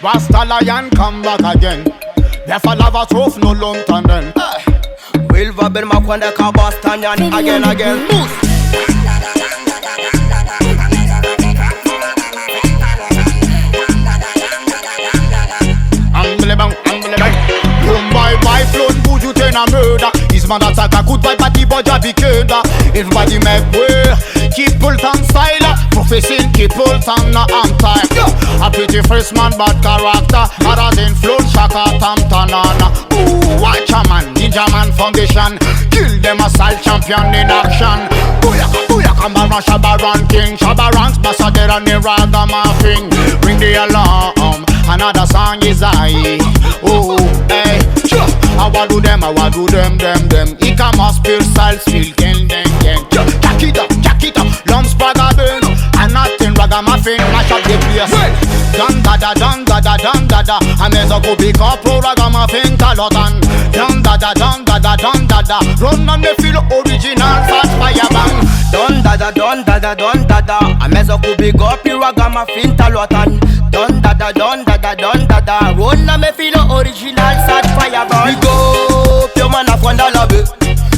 Rasta Lion come back again. Never love a truth, no long tanden. Will Vabel Makwanda Kabastanyan again. Boy, flown buju ten a murder. His man attack a good vibe, but the budget be killer. Everybody make way, keep pull on style. Professing keep pull on na am time. A pretty fresh man, bad character. Harder than flown shaka tam tanana. Ooh, watch a man, ninja man foundation. Kill them a style champion in action. Booyaka, booyaka, Mara Shabaran King. Shabaran's Basader and the Ragamuffin. Bring the alarm, another song is I. Oh, hey, sure. I want do them. Ika must spill style, spill gang. Jack it up, lumps bragaben. And nothing ragamuffin, mash up the place. Dun dada. I may as go pick up pro ragamuffin talotan. Dun dada. Run on me feel original fast fire bang. Dun dada. I may as go pick up pro ragamuffin talotan. Dun dada. Run on me feel original fast fire bang. Big up your man afwanda labe.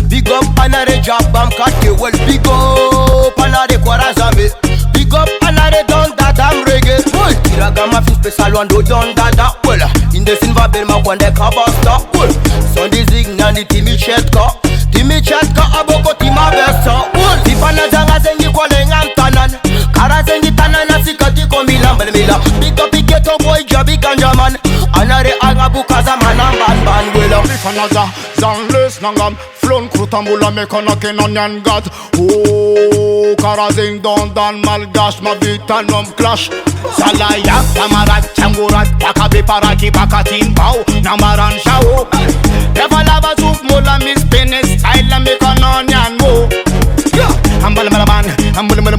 Big up anare jabam kate well. Big up anare kwarazame. Big up anare don dada reggae. Well, Ragamuffin special one do don dada well. In the silver bell makwande kabasta well. Sunday zigna ni timi chetka aboko tima besta well. Tifana janga zengi kwale ngantanan. Kara zengi tanana sikati komila mela. Big up ghetto boy jabi ganjaman. Anare agabuka zamana ban wela. Ifanaza zanles nangam flown krutambula mekonaken onyan gat. Oh, karazing don malgash ma vitanom clash. Salaya tamarat changurat pakabe paraki pakatin pau namaran shao. Never lava soup mola miss penis style mekon onyan mo. Hambalamalaman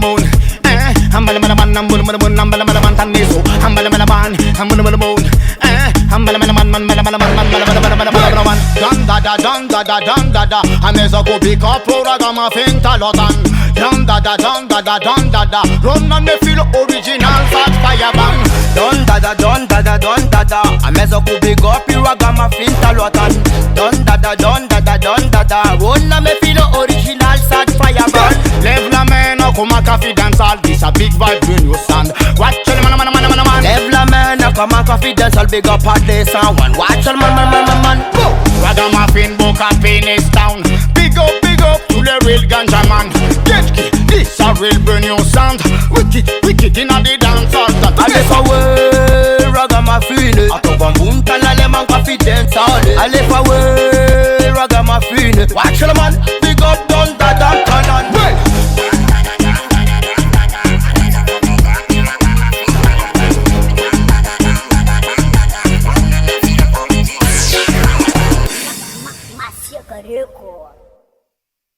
moon. Hambalamalaman taniso. Hambalamalaman moon. Dun dada. I may as go pick up pro ragamuffin talotan. Dun dada. Run on me feel original fat fire bang. Dun dada. I may as go pick up pro ragamuffin talotan. Dun dada. Run on me feel original fat fire bang. Level a man come a coffee dance all. This a big vibe when you stand. Watch all man. Level a man come a coffee dance all. Big up at this and one. Watch all man. Go. Ragamuffin book up in his town. Big up to the real ganja man. Get key, this a real brand new sound. Wicked in a the dance hall. Allez away, Ragamuffin. Atoba munta la le man coffee dance all. Allez away, Ragamuffin. Watch all man.